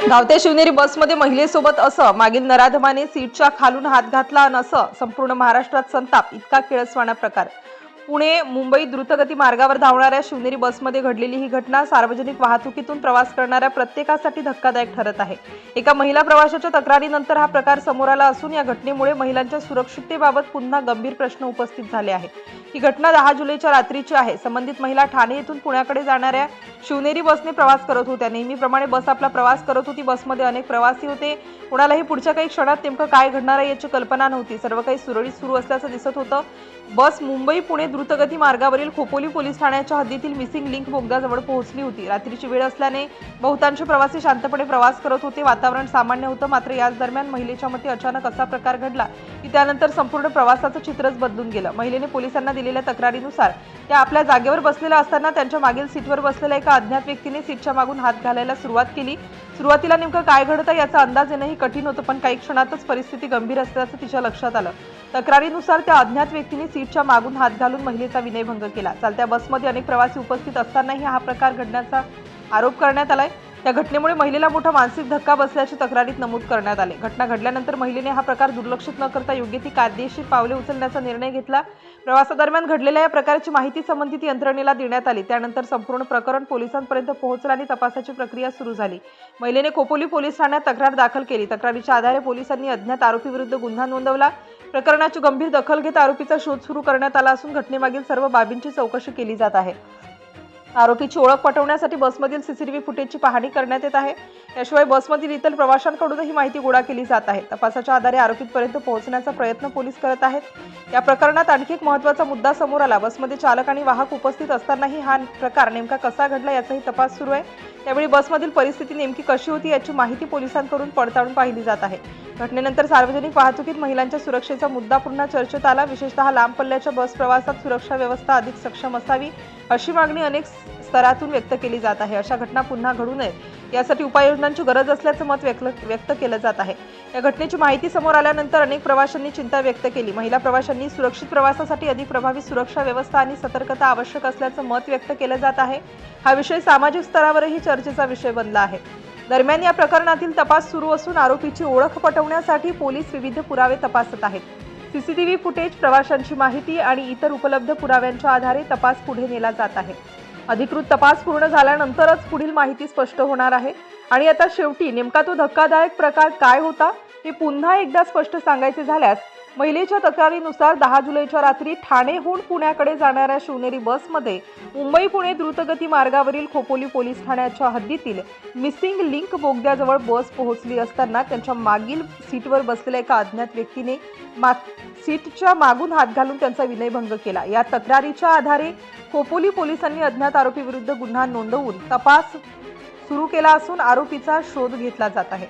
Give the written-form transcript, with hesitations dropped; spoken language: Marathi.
धावत्या शिवनेरी बसमध्ये महिलेसोबत असं मागील नराधमाने सीटच्या खालून हात घातला आणि असं संपूर्ण महाराष्ट्रात संताप इतका किळसवाणा प्रकार। पुणे मुंबई द्रुतगती मार्गावर धावणाऱ्या शिवनेरी बसमध्ये घडलेली ही घटना सार्वजनिक वाहतुकीतून प्रवास करणाऱ्या प्रत्येकासाठी धक्कादायक ठरत आहे। एका महिला प्रवाशाच्या तक्रारीनंतर हा प्रकार समोर आला असून या घटनेमुळे महिलांच्या सुरक्षिततेबाबत पुन्हा गंभीर प्रश्न उपस्थित झाले आहेत। ही घटना 10 जुलैच्या रात्रीची आहे। संबंधित महिला ठाणे येथून पुण्याकडे जाणाऱ्या शिवनेरी बसने प्रवास करत होत्या। नेहमीप्रमाणे बस आपला प्रवास करत होती। बसमध्ये अनेक प्रवासी होते। कोणालाही पुढच्या काही क्षणात नेमकं काय घडणार आहे याची कल्पना नव्हती। सर्व काही सुरळीत सुरू असल्याचं दिसत होतं। बस मुंबई पुणे द्रुतगती मार्गावरील खोपोली पोलीस ठाण्याच्या हद्दीतील मिसिंग लिंक बोगद्याजवळ पोहोचली होती। रात्रीची वेळ असल्याने बहुतांश प्रवासी शांतपणे प्रवास करत होते। वातावरण सामान्य होतं। मात्र याच दरम्यान महिलेच्या मते अचानक असा प्रकार घडला की त्यानंतर संपूर्ण प्रवासाचं चित्रच बदलून गेलं। महिलेने पोलिसांना दिलेल्या तक्रारीनुसार त्या आपल्या जागेवर बसलेल्या असताना त्यांच्या मागील सीटवर बसलेल्या एका अज्ञात व्यक्तीने सीटच्या मागून हात घालायला सुरुवात केली। सुरुवातीला नेमकं काय घडतं याचा अंदाज येणंही कठीण होतं, पण काही क्षणातच परिस्थिती गंभीर असल्याचं तिच्या लक्षात आलं। तक्रारीनुसार त्या अज्ञात व्यक्तीने सीटच्या मागून हात घालून महिलेचा विनयभंग केला। चालत्या बसमध्ये अनेक प्रवासी उपस्थित असतानाही हा प्रकार घडण्याचा आरोप करण्यात आलाय। या घटनेमुळे महिलेला मोठा मानसिक धक्का बसल्याची तक्रारीत नमूद करण्यात आले। घटना घडल्यानंतर महिलेने हा प्रकार दुर्लक्षित न करता योग्य ती कायदेशीर पावले उचलण्याचा निर्णय घेतला। प्रवासादरम्यान घडलेल्या या प्रकारची माहिती संबंधित यंत्रणेला देण्यात आली। त्यानंतर संपूर्ण प्रकरण पोलिसांपर्यंत पोहोचलं आणि तपासाची प्रक्रिया सुरू झाली। महिलेने खोपोली पोलीस ठाण्यात तक्रार दाखल केली। तक्रारीच्या आधारे पोलिसांनी अज्ञात आरोपीविरुद्ध गुन्हा नोंदवला। प्रकरणाची गंभीर दखल घेत आरोपीचा शोध सुरू करण्यात आला असून घटनेमागील सर्व बाबींची चौकशी केली जात आहे। आरोपीची ओळख पटवण्यासाठी बसमधील सीसीटीव्ही फुटेजची पाहणी करण्यात येत आहे। याशिवाय बसमधील इतर प्रवाशांकडूनही माहिती गोळा केली जात आहे। तपासाच्या आधारे आरोपीपर्यंत पोहोचण्याचा प्रयत्न पोलीस करत आहेत। या प्रकरणात आणखी एक महत्त्वाचा मुद्दा समोर आला। बसमध्ये चालक आणि वाहक उपस्थित असतानाही हा प्रकार नेमका कसा घडला याचाही तपास सुरू आहे। त्यावेळी बसमधील परिस्थिती नेमकी कशी होती याची माहिती पोलिसांकडून पडताळून पाहिली जात आहे। घटनेनंतर सार्वजनिक वाहतुकीत महिलांच्या सुरक्षेचा मुद्दा पुन्हा चर्चेत आला। विशेषतः लांब पल्ल्याच्या बस प्रवासात सुरक्षा व्यवस्था अधिक सक्षम असावी अशी मागणी अनेक स्तरातून व्यक्त केली जात आहे। अशा घटना पुन्हा घडू नयेत यासाठी उपाययोजनांची गरज असल्याचं मत व्यक्त केलं जात आहे। या घटनेची माहिती समोर आल्यानंतर अनेक प्रवाशांनी चिंता व्यक्त केली। महिला प्रवाशांनी सुरक्षित प्रवासासाठी अधिक प्रभावी सुरक्षा व्यवस्था आणि सतर्कता आवश्यक असल्याचं मत व्यक्त केलं जात आहे। हा विषय सामाजिक स्तरावरही चर्चेचा विषय बनला आहे। दरम्यान या प्रकरणातील तपास सुरू असून आरोपीची ओळख पटवण्यासाठी पोलीस विविध पुरावे तपासत आहेत। सीसीटीव्ही फुटेज, प्रवाशांची माहिती आणि इतर उपलब्ध पुराव्यांच्या आधारे तपास पुढे नेला जात आहे। अधिकृत तपास पूर्ण झाल्यानंतरच पुढील माहिती स्पष्ट होणार आहे। आणि आता शेवटी नेमका तो धक्कादायक प्रकार काय होता हे पुन्हा एकदा स्पष्ट सांगायचे झाल्यास महिलेच्या तक्रारीनुसार 10 जुलैच्या रात्री ठाणेहून पुण्याकडे जाणाऱ्या शिवनेरी बसमध्ये मुंबई पुणे द्रुतगती मार्गावरील खोपोली पोलीस ठाण्याच्या हद्दीतील मिसिंग लिंक बोगद्याजवळ बस पोहोचली असताना त्यांच्या मागील सीटवर बसलेल्या एका अज्ञात व्यक्तीने सीटच्या मागून हात घालून त्यांचा विनयभंग केला। या तक्रारीच्या आधारे खोपोली पोलिसांनी अज्ञात आरोपीविरुद्ध गुन्हा नोंदवून तपास सुरू केला असून आरोपीचा शोध घेतला जात आहे।